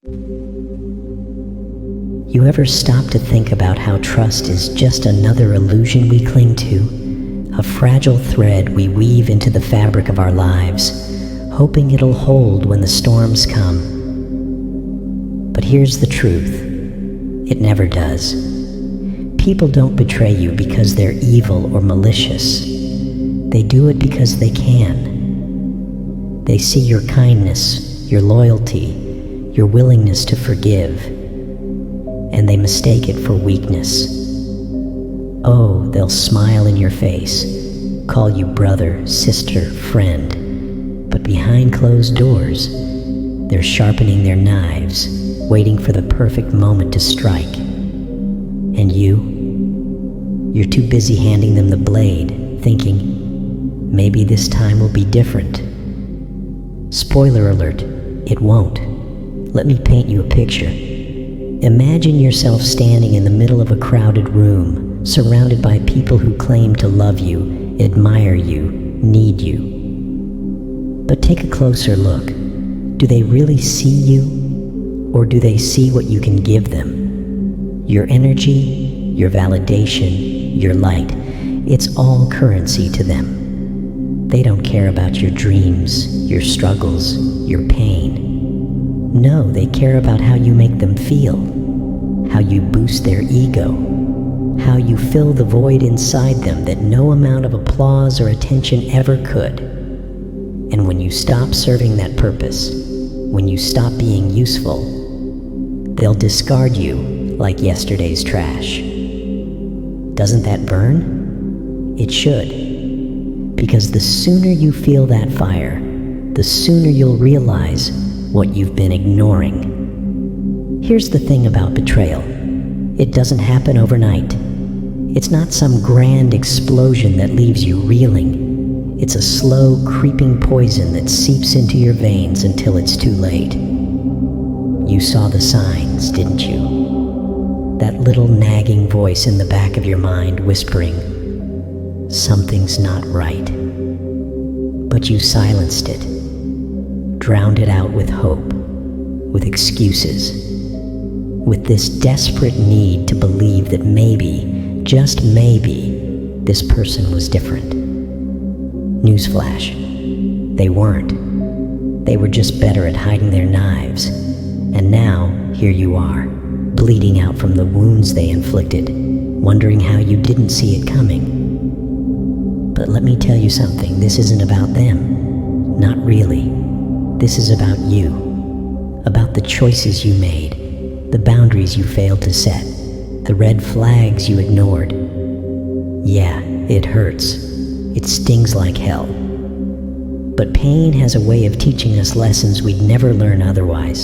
You ever stop to think about how trust is just another illusion we cling to? A fragile thread we weave into the fabric of our lives, hoping it'll hold when the storms come. But here's the truth. It never does. People don't betray you because they're evil or malicious. They do it because they can. They see your kindness, your loyalty, your willingness to forgive, and they mistake it for weakness. Oh, they'll smile in your face, call you brother, sister, friend, but behind closed doors, they're sharpening their knives, waiting for the perfect moment to strike. And you're too busy handing them the blade, thinking, maybe this time will be different. Spoiler alert, it won't. Let me paint you a picture. Imagine yourself standing in the middle of a crowded room, surrounded by people who claim to love you, admire you, need you. But take a closer look. Do they really see you? Or do they see what you can give them? Your energy, your validation, your light, it's all currency to them. They don't care about your dreams, your struggles, your pain. No, they care about how you make them feel, how you boost their ego, how you fill the void inside them that no amount of applause or attention ever could. And when you stop serving that purpose, when you stop being useful, they'll discard you like yesterday's trash. Doesn't that burn? It should. Because the sooner you feel that fire, the sooner you'll realize what you've been ignoring. Here's the thing about betrayal. It doesn't happen overnight. It's not some grand explosion that leaves you reeling. It's a slow, creeping poison that seeps into your veins until it's too late. You saw the signs, didn't you? That little nagging voice in the back of your mind whispering, something's not right. But you silenced it, drowned it out with hope, with excuses, with this desperate need to believe that maybe, just maybe, this person was different. Newsflash, they weren't. They were just better at hiding their knives. And now, here you are, bleeding out from the wounds they inflicted, wondering how you didn't see it coming. But let me tell you something, this isn't about them. Not really. This is about you. About the choices you made, the boundaries you failed to set, the red flags you ignored. Yeah, it hurts. It stings like hell. But pain has a way of teaching us lessons we'd never learn otherwise.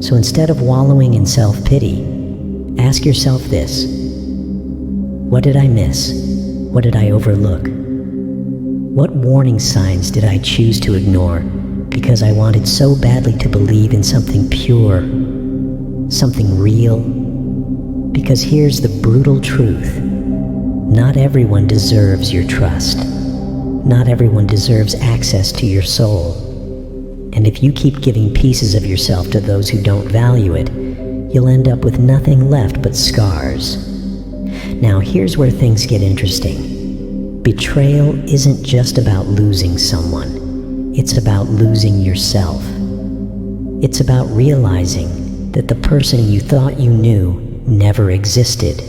So instead of wallowing in self-pity, ask yourself this. What did I miss? What did I overlook? What warning signs did I choose to ignore because I wanted so badly to believe in something pure, something real? Because here's the brutal truth. Not everyone deserves your trust. Not everyone deserves access to your soul. And if you keep giving pieces of yourself to those who don't value it, you'll end up with nothing left but scars. Now here's where things get interesting. Betrayal isn't just about losing someone. It's about losing yourself. It's about realizing that the person you thought you knew never existed.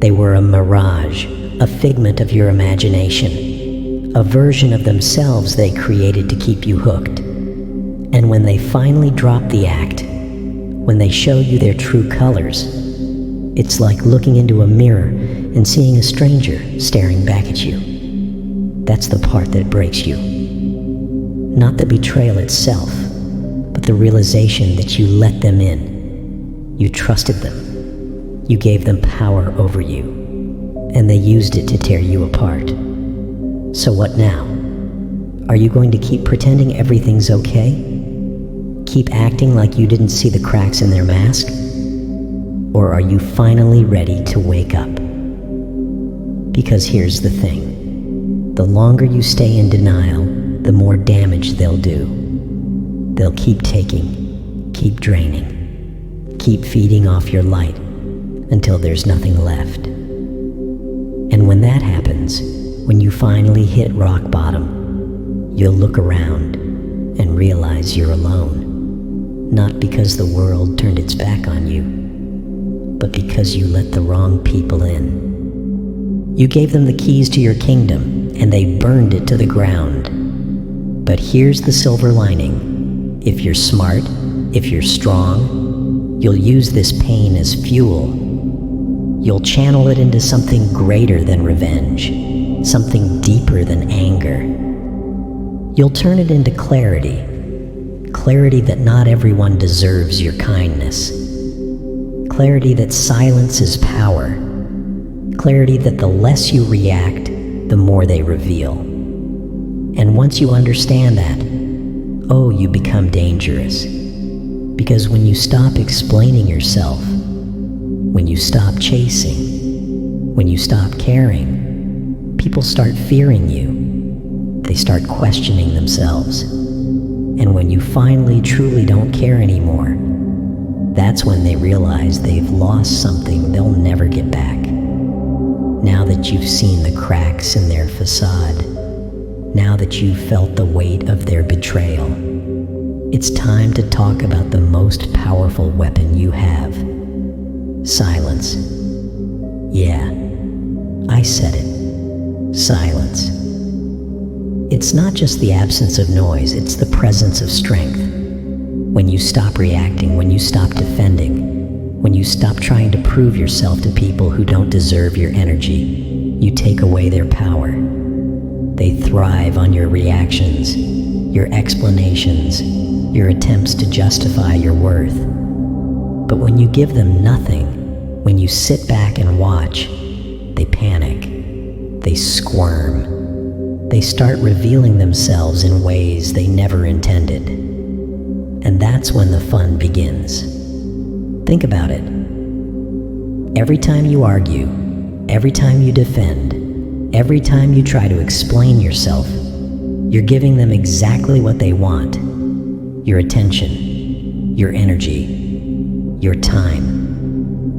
They were a mirage, a figment of your imagination, a version of themselves they created to keep you hooked. And when they finally drop the act, when they show you their true colors, it's like looking into a mirror and seeing a stranger staring back at you. That's the part that breaks you. Not the betrayal itself, but the realization that you let them in. You trusted them. You gave them power over you, and they used it to tear you apart. So what now? Are you going to keep pretending everything's okay? Keep acting like you didn't see the cracks in their mask? Or are you finally ready to wake up? Because here's the thing. The longer you stay in denial, the more damage they'll do. They'll keep taking, keep draining. Keep feeding off your light until there's nothing left. And when that happens, when you finally hit rock bottom, you'll look around and realize you're alone. Not because the world turned its back on you, but because you let the wrong people in. You gave them the keys to your kingdom, and they burned it to the ground. But here's the silver lining. If you're smart, if you're strong, you'll use this pain as fuel. You'll channel it into something greater than revenge, something deeper than anger. You'll turn it into clarity. Clarity that not everyone deserves your kindness. Clarity that silence is power. Clarity that the less you react, the more they reveal. And once you understand that, oh, you become dangerous. Because when you stop explaining yourself, when you stop chasing, when you stop caring, people start fearing you. They start questioning themselves. And when you finally truly don't care anymore, that's when they realize they've lost something they'll never get back. Now that you've seen the cracks in their facade, now that you've felt the weight of their betrayal, it's time to talk about the most powerful weapon you have. Silence. Yeah, I said it. Silence. It's not just the absence of noise, it's the presence of strength. When you stop reacting, when you stop defending, when you stop trying to prove yourself to people who don't deserve your energy, you take away their power. They thrive on your reactions, your explanations, your attempts to justify your worth. But when you give them nothing, when you sit back and watch, they panic, they squirm, they start revealing themselves in ways they never intended. And that's when the fun begins. Think about it. Every time you argue, every time you defend, every time you try to explain yourself, you're giving them exactly what they want. Your attention, your energy, your time.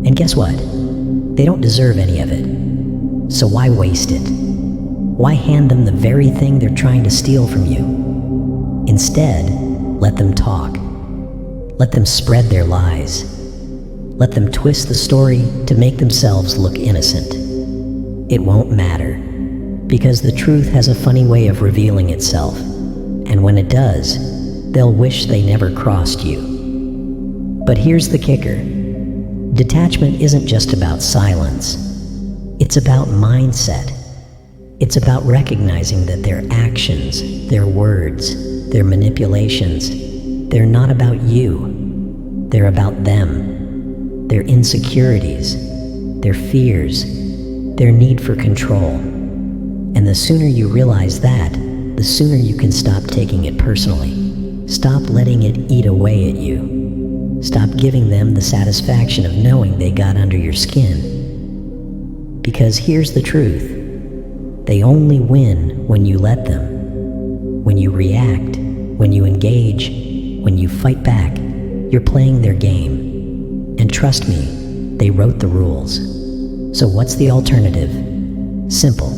And guess what? They don't deserve any of it. So why waste it? Why hand them the very thing they're trying to steal from you? Instead, let them talk. Let them spread their lies. Let them twist the story to make themselves look innocent. It won't matter, because the truth has a funny way of revealing itself, and when it does, they'll wish they never crossed you. But here's the kicker. Detachment isn't just about silence. It's about mindset. It's about recognizing that their actions, their words, their manipulations, they're not about you. They're about them, their insecurities, their fears, their need for control. And the sooner you realize that, the sooner you can stop taking it personally. Stop letting it eat away at you. Stop giving them the satisfaction of knowing they got under your skin. Because here's the truth. They only win when you let them. When you react, when you engage, when you fight back, you're playing their game. And trust me, they wrote the rules. So what's the alternative? Simple.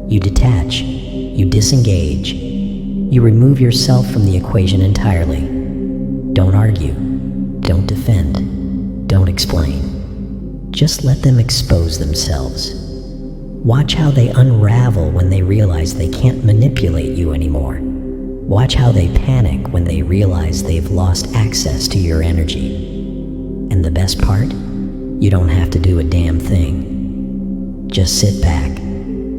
You detach, you disengage, you remove yourself from the equation entirely. Don't argue, don't defend, don't explain. Just let them expose themselves. Watch how they unravel when they realize they can't manipulate you anymore. Watch how they panic when they realize they've lost access to your energy. And the best part? You don't have to do a damn thing. Just sit back,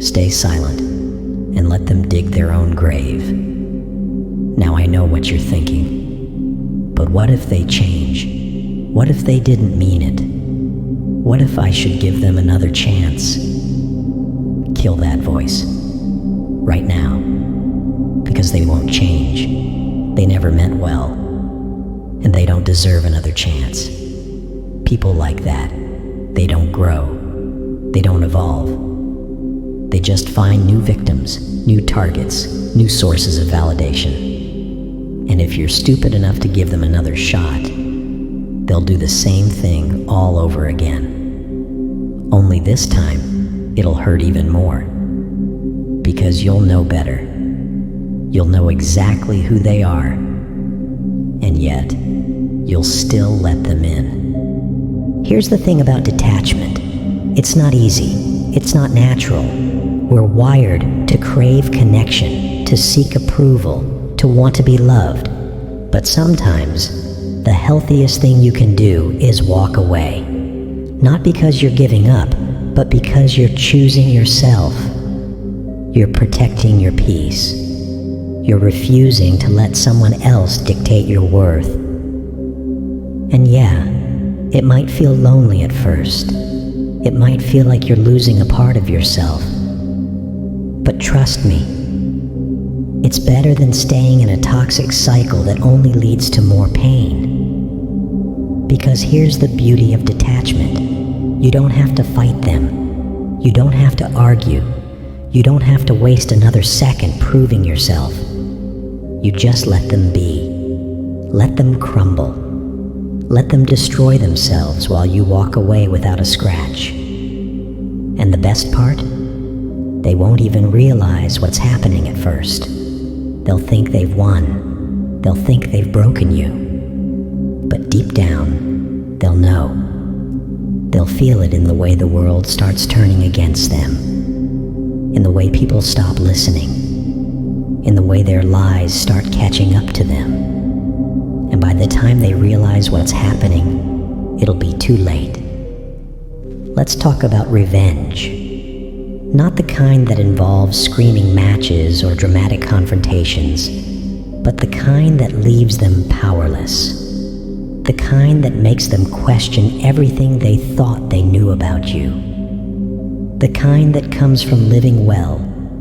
stay silent, and let them dig their own grave. Now I know what you're thinking. But what if they change? What if they didn't mean it? What if I should give them another chance? Kill that voice. Right now. Because they won't change. They never meant well. And they don't deserve another chance. People like that, they don't grow. They don't evolve. They just find new victims, new targets, new sources of validation. And if you're stupid enough to give them another shot, they'll do the same thing all over again. Only this time, it'll hurt even more. Because you'll know better. You'll know exactly who they are. And yet, you'll still let them in. Here's the thing about detachment. It's not easy. It's not natural. We're wired to crave connection, to seek approval, to want to be loved. But sometimes, the healthiest thing you can do is walk away. Not because you're giving up, but because you're choosing yourself. You're protecting your peace. You're refusing to let someone else dictate your worth. And yeah, it might feel lonely at first. It might feel like you're losing a part of yourself. But trust me, it's better than staying in a toxic cycle that only leads to more pain. Because here's the beauty of detachment. You don't have to fight them. You don't have to argue. You don't have to waste another second proving yourself. You just let them be. Let them crumble. Let them destroy themselves while you walk away without a scratch. And the best part? They won't even realize what's happening at first. They'll think they've won. They'll think they've broken you. But deep down, they'll know. They'll feel it in the way the world starts turning against them. In the way people stop listening. In the way their lies start catching up to them. And by the time they realize what's happening, it'll be too late. Let's talk about revenge. Not the kind that involves screaming matches or dramatic confrontations, but the kind that leaves them powerless. The kind that makes them question everything they thought they knew about you. The kind that comes from living well,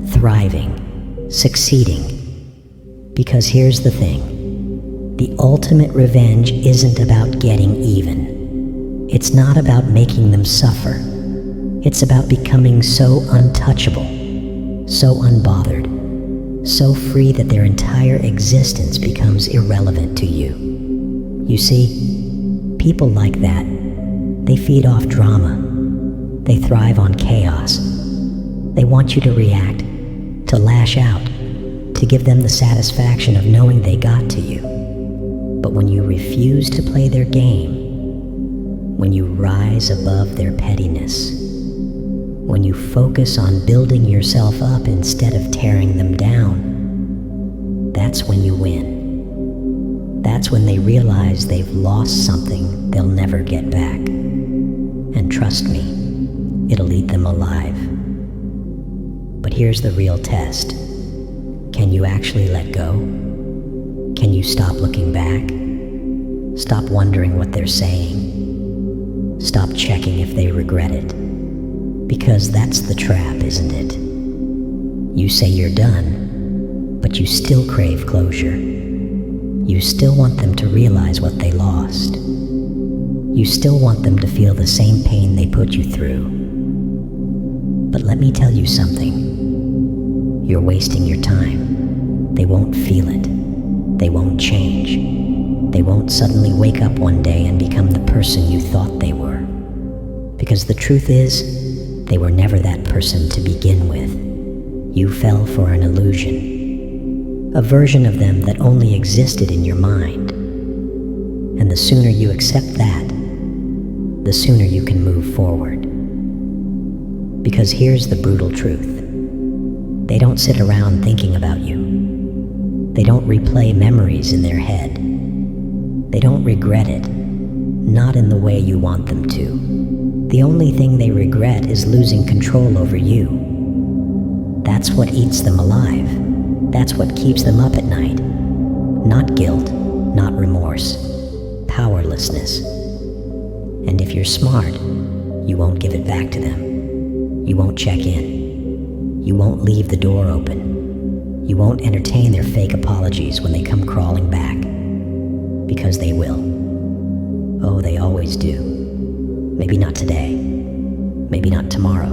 thriving, succeeding. Because here's the thing. The ultimate revenge isn't about getting even. It's not about making them suffer. It's about becoming so untouchable, so unbothered, so free that their entire existence becomes irrelevant to you. You see, people like that, they feed off drama. They thrive on chaos. They want you to react, to lash out, to give them the satisfaction of knowing they got to you. But when you refuse to play their game, when you rise above their pettiness, when you focus on building yourself up instead of tearing them down, that's when you win. That's when they realize they've lost something they'll never get back. And trust me, it'll eat them alive. But here's the real test. Can you actually let go? Can you stop looking back? Stop wondering what they're saying? Stop checking if they regret it? Because that's the trap, isn't it? You say you're done, but you still crave closure. You still want them to realize what they lost. You still want them to feel the same pain they put you through. But let me tell you something. You're wasting your time. They won't feel it. They won't change. They won't suddenly wake up one day and become the person you thought they were. Because the truth is, they were never that person to begin with. You fell for an illusion. A version of them that only existed in your mind. And the sooner you accept that, the sooner you can move forward. Because here's the brutal truth. They don't sit around thinking about you. They don't replay memories in their head. They don't regret it, not in the way you want them to. The only thing they regret is losing control over you. That's what eats them alive. That's what keeps them up at night. Not guilt, not remorse, powerlessness. And if you're smart, you won't give it back to them. You won't check in. You won't leave the door open. You won't entertain their fake apologies when they come crawling back. Because they will. Oh, they always do. Maybe not today. Maybe not tomorrow.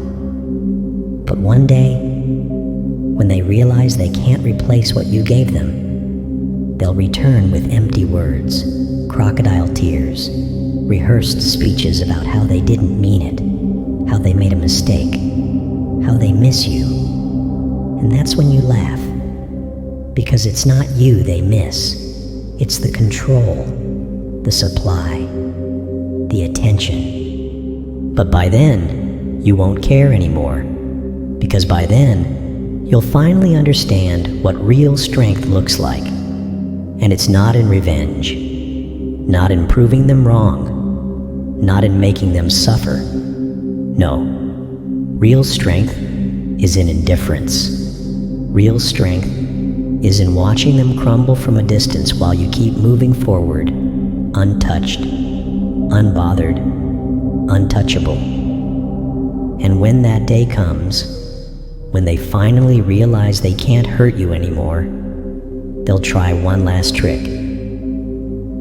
But one day, when they realize they can't replace what you gave them, they'll return with empty words, crocodile tears, rehearsed speeches about how they didn't mean it, how they made a mistake, how they miss you. And that's when you laugh, because it's not you they miss. It's the control, the supply, the attention. But by then, you won't care anymore, because by then, you'll finally understand what real strength looks like. And it's not in revenge, not in proving them wrong, not in making them suffer. No, real strength is in indifference. Real strength is in watching them crumble from a distance while you keep moving forward, untouched, unbothered, untouchable. And when that day comes, when they finally realize they can't hurt you anymore, they'll try one last trick.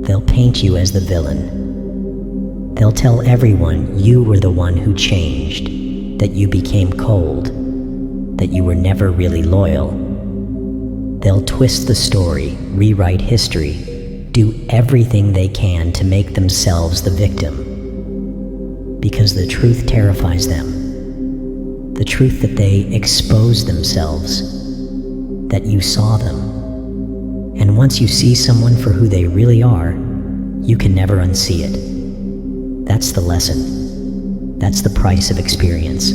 They'll paint you as the villain. They'll tell everyone you were the one who changed, that you became cold, that you were never really loyal. They'll twist the story, rewrite history, do everything they can to make themselves the victim. Because the truth terrifies them. The truth that they exposed themselves, that you saw them. And once you see someone for who they really are, you can never unsee it. That's the lesson. That's the price of experience.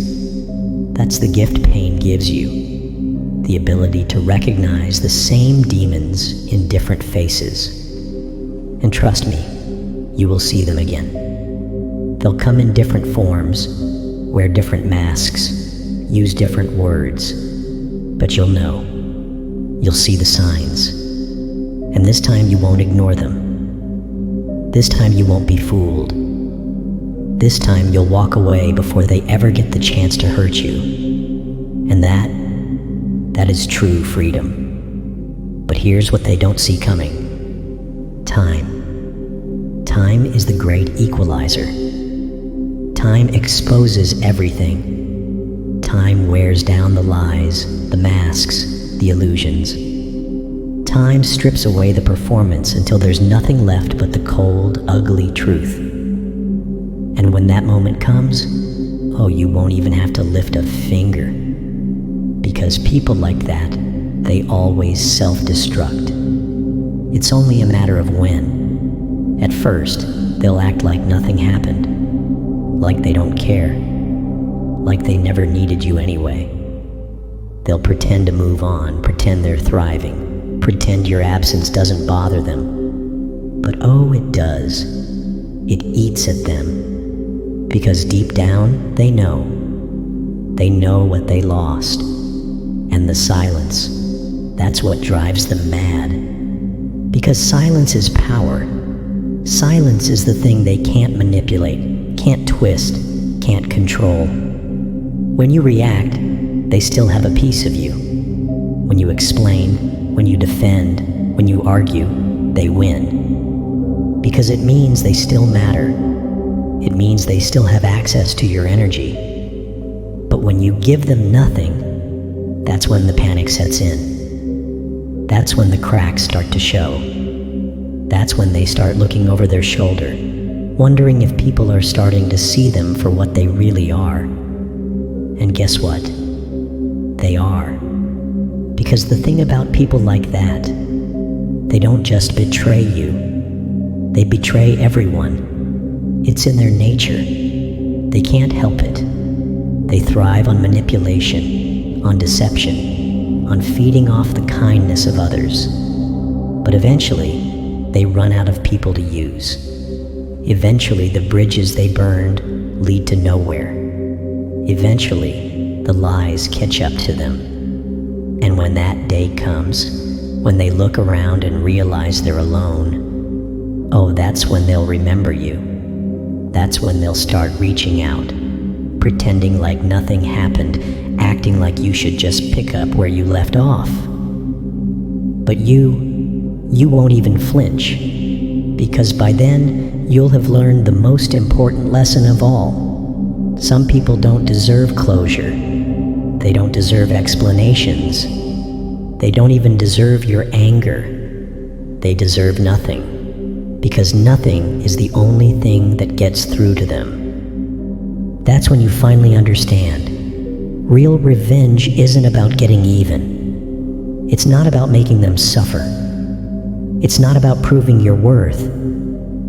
That's the gift pain gives you. The ability to recognize the same demons in different faces. And trust me, you will see them again. They'll come in different forms, wear different masks, use different words, but you'll know. You'll see the signs. And this time you won't ignore them. This time you won't be fooled. This time you'll walk away before they ever get the chance to hurt you. And that is true freedom. But here's what they don't see coming. Time. Time is the great equalizer. Time exposes everything. Time wears down the lies, the masks, the illusions. Time strips away the performance until there's nothing left but the cold, ugly truth. And when that moment comes, oh, you won't even have to lift a finger. Because people like that, they always self-destruct. It's only a matter of when. At first, they'll act like nothing happened, like they don't care, like they never needed you anyway. They'll pretend to move on, pretend they're thriving, pretend your absence doesn't bother them. But oh, it does. It eats at them. Because deep down, they know. They know what they lost. And the silence, that's what drives them mad. Because silence is power. Silence is the thing they can't manipulate, can't twist, can't control. When you react, they still have a piece of you. When you explain, when you defend, when you argue, they win. Because it means they still matter. It means they still have access to your energy. But when you give them nothing, that's when the panic sets in. That's when the cracks start to show. That's when they start looking over their shoulder, wondering if people are starting to see them for what they really are. And guess what? They are. Because the thing about people like that, they don't just betray you. They betray everyone. It's in their nature. They can't help it. They thrive on manipulation, on deception, on feeding off the kindness of others. But eventually, they run out of people to use. Eventually, the bridges they burned lead to nowhere. Eventually, the lies catch up to them. And when that day comes, when they look around and realize they're alone, oh, that's when they'll remember you. That's when they'll start reaching out, pretending like nothing happened, acting like you should just pick up where you left off. But you won't even flinch, because by then you'll have learned the most important lesson of all. Some people don't deserve closure. They don't deserve explanations. They don't even deserve your anger. they deserve nothing, because nothing is the only thing that gets through to them. That's when you finally understand. Real revenge isn't about getting even. It's not about making them suffer. It's not about proving your worth.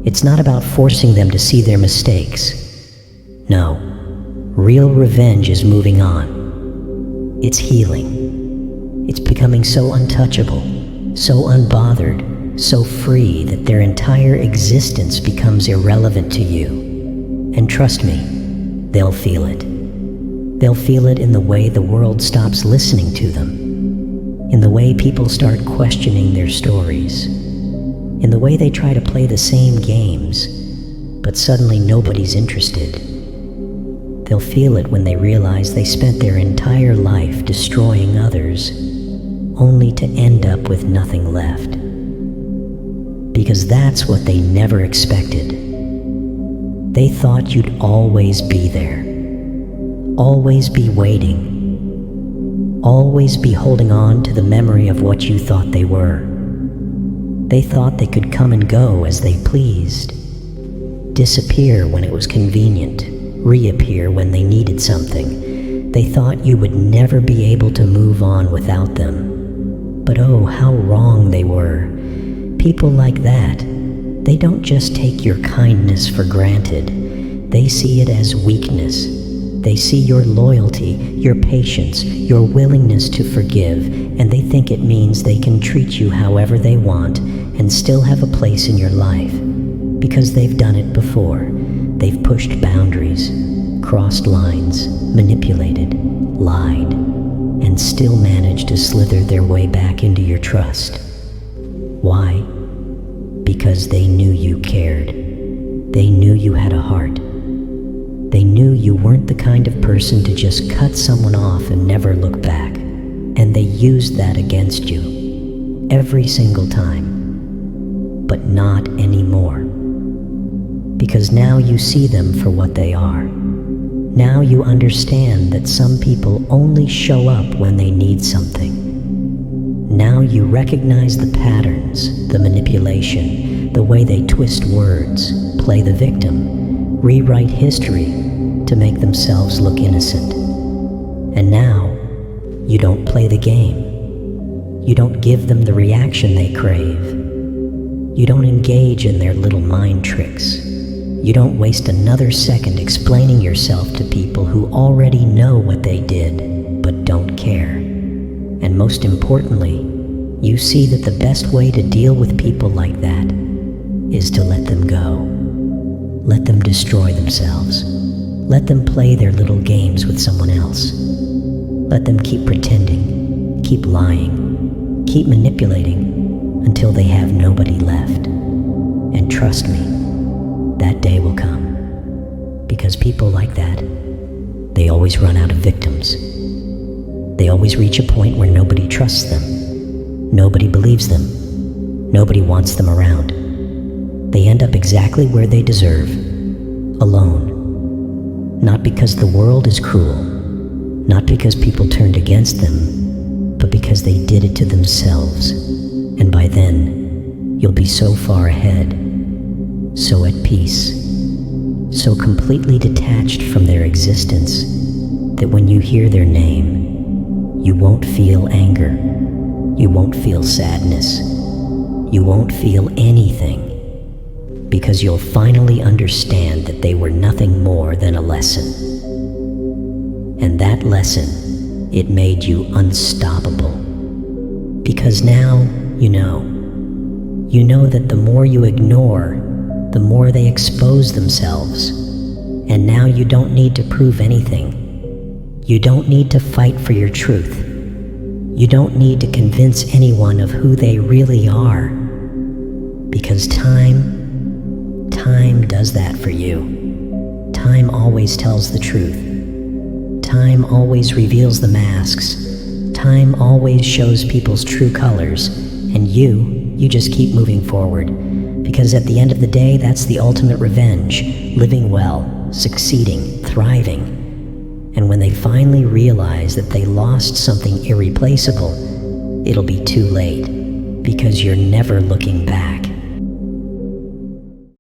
It's not about forcing them to see their mistakes. No, real revenge is moving on. It's healing. It's becoming so untouchable, so unbothered, so free that their entire existence becomes irrelevant to you. And trust me, they'll feel it. They'll feel it in the way the world stops listening to them, in the way people start questioning their stories, in the way they try to play the same games, but suddenly nobody's interested. They'll feel it when they realize they spent their entire life destroying others, only to end up with nothing left. Because that's what they never expected. They thought you'd always be there. Always be waiting. Always be holding on to the memory of what you thought they were. They thought they could come and go as they pleased. Disappear when it was convenient. Reappear when they needed something. They thought you would never be able to move on without them. But oh, how wrong they were. People like that, they don't just take your kindness for granted. They see it as weakness. They see your loyalty, your patience, your willingness to forgive, and they think it means they can treat you however they want and still have a place in your life, because they've done it before. They've pushed boundaries, crossed lines, manipulated, lied, and still managed to slither their way back into your trust. Why? Because they knew you cared. They knew you had a heart. They knew you weren't the kind of person to just cut someone off and never look back. And they used that against you, every single time. But not anymore. Because now you see them for what they are. Now you understand that some people only show up when they need something. Now you recognize the patterns, the manipulation, the way they twist words, play the victim, rewrite history to make themselves look innocent. And now, you don't play the game. You don't give them the reaction they crave. You don't engage in their little mind tricks. You don't waste another second explaining yourself to people who already know what they did, but don't care. And most importantly, you see that the best way to deal with people like that is to let them go. Let them destroy themselves. Let them play their little games with someone else. Let them keep pretending, keep lying, keep manipulating until they have nobody left. And trust me, that day will come. Because people like that, they always run out of victims. They always reach a point where nobody trusts them. Nobody believes them. Nobody wants them around. They end up exactly where they deserve, alone. Not because the world is cruel, not because people turned against them, but because they did it to themselves. And by then, you'll be so far ahead, so at peace, so completely detached from their existence, that when you hear their name, you won't feel anger, you won't feel sadness, you won't feel anything, because you'll finally understand that they were nothing more than a lesson. And that lesson, it made you unstoppable. Because now, you know that the more you ignore, the more they expose themselves. And now you don't need to prove anything. You don't need to fight for your truth. You don't need to convince anyone of who they really are. Because time does that for you. Time always tells the truth. Time always reveals the masks. Time always shows people's true colors. And you just keep moving forward. Because at the end of the day, that's the ultimate revenge. Living well, succeeding, thriving. And when they finally realize that they lost something irreplaceable, it'll be too late. because you're never looking back.